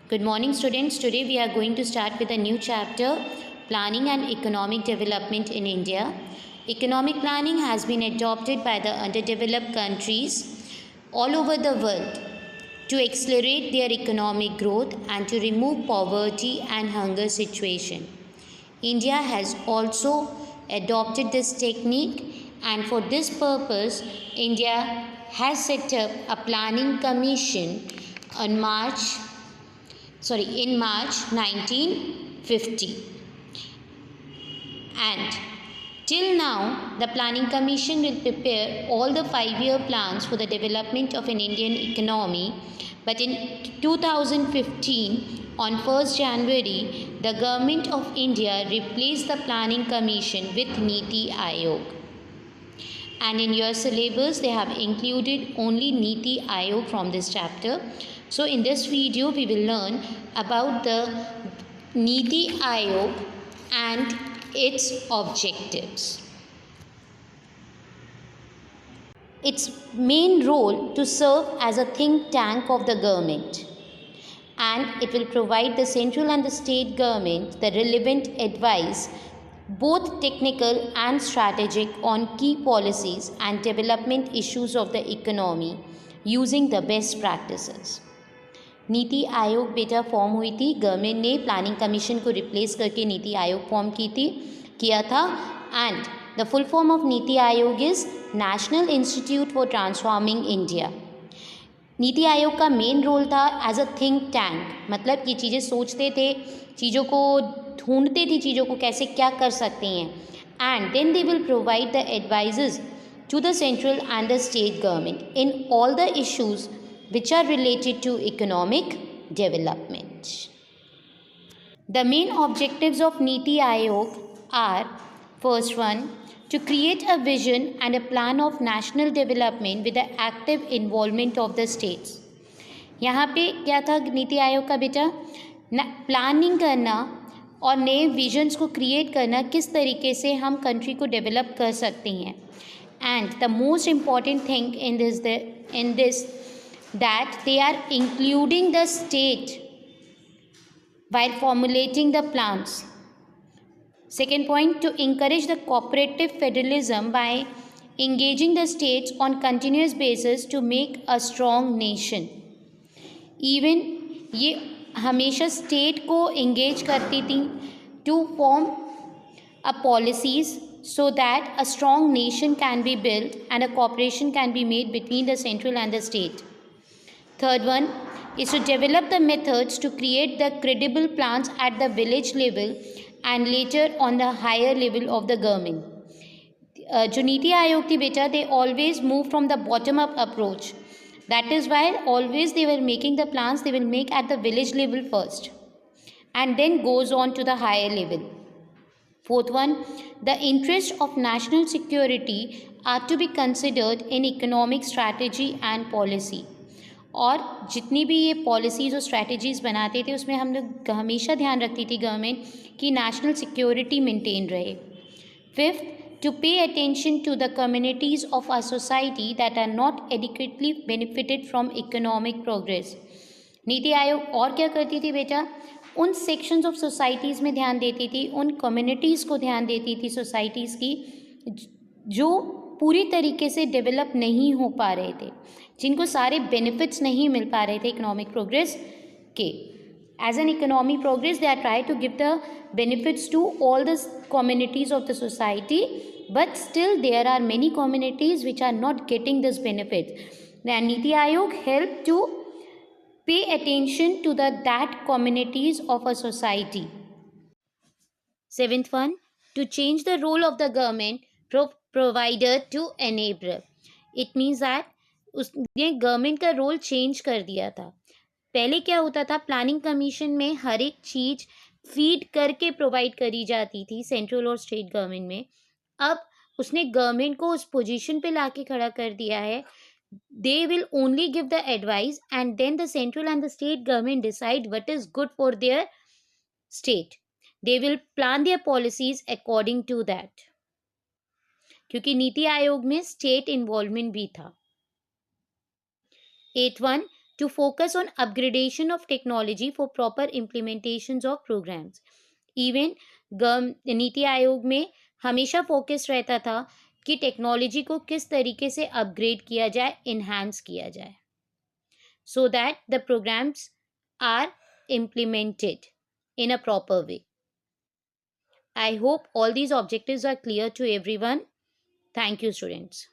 Good morning, students. Today we are going to start with a new chapter, Planning and Economic Development in India. Economic planning has been adopted by the underdeveloped countries all over the world to accelerate their economic growth and to remove poverty and hunger situation. India has also adopted this technique, and for this purpose, India has set up a planning commission on in March 1950. And till now, the Planning Commission will prepare all the 5-year plans for the development of an Indian economy. But in 2015, on 1st January, the Government of India replaced the Planning Commission with Niti Aayog. And in your syllabus, they have included only Niti Aayog from this chapter. So in this video, we will learn about the Niti Aayog and its objectives. Its main role to serve as a think tank of the government, and it will provide the central and the state government the relevant advice, both technical and strategic, on key policies and development issues of the economy using the best practices. NITI Aayog बेटा form हुई थी, government ने planning commission को replace करके NITI Aayog form किया था. And the full form of NITI Aayog is national institute for transforming India. NITI Aayog का main role था एज अ थिंक टैंक, मतलब ये चीज़ें सोचते थे, चीज़ों को ढूंढते थे, चीज़ों को कैसे क्या कर सकते हैं. And then they will provide the advises to the central and the state government in all the issues which are related to economic development. The main objectives of Niti Aayog are, first one, to create a vision and a plan of national development with the active involvement of the states. यहाँ पे क्या था नीति आयोग का बेटा, planning करना और नए visions को क्रिएट करना, किस तरीके से हम कंट्री को डेवलप कर सकते हैं. And the most important thing in this that they are including the state while formulating the plans. Second point, to encourage the cooperative federalism by engaging the states on continuous basis to make a strong nation. Even ये हमेशा state को engage करती थी to form a policies so that a strong nation can be built and a cooperation can be made between the central and the state. Third one is to develop the methods to create the credible plans at the village level and later on the higher level of the government. जो नीति आयोग थी बेटा, they always move from the bottom up approach. That is why always they were making the plans, they will make at the village level first and then goes on to the higher level. Fourth one, the interests of national security are to be considered in economic strategy and policy. और जितनी भी ये policies और strategies बनाते थे उसमें हम लोग हमेशा ध्यान रखती थी गवर्नमेंट कि नेशनल सिक्योरिटी मेंटेन रहे. Fifth, to pay attention to the communities of our society that are not adequately benefited from economic progress. NITI Aayog और क्या करती थी बेटा, उन सेक्शंस ऑफ सोसाइटीज़ में ध्यान देती थी, उन कम्युनिटीज़ को ध्यान देती थी सोसाइटीज़ की जो पूरी तरीके से डेवलप नहीं हो पा रहे थे, जिनको सारे बेनिफिट्स नहीं मिल पा रहे थे इकोनॉमिक प्रोग्रेस के. As an economic progress they are try to give the benefits to all the communities of the society, but still there are many communities which are not getting this benefit. The Niti Aayog help to pay attention to that communities of a society. Seventh one, to change the role of the government provider to enabler. It means that उसने government का role change कर दिया था. पहले क्या होता था, planning commission में हर एक चीज़ फीड करके प्रोवाइड करी जाती थी सेंट्रल और स्टेट गवर्नमेंट में. अब उसने गवर्नमेंट को उस पोजीशन पे लाके खड़ा कर दिया है. They will only give the advice and then the central and the state government decide what is good for their state. They will plan their policies according to that. क्योंकि नीति आयोग में स्टेट इन्वॉल्वमेंट भी था. 8th one, to focus on upgradation of technology for proper implementations of programs. Even NITI Aayog में हमेशा focus रहता था कि technology को किस तरीके से अपग्रेड किया जाए, इन्हांस किया जाए, so that the programs are implemented in a proper way. I hope all these objectives are clear to everyone. Thank you, students.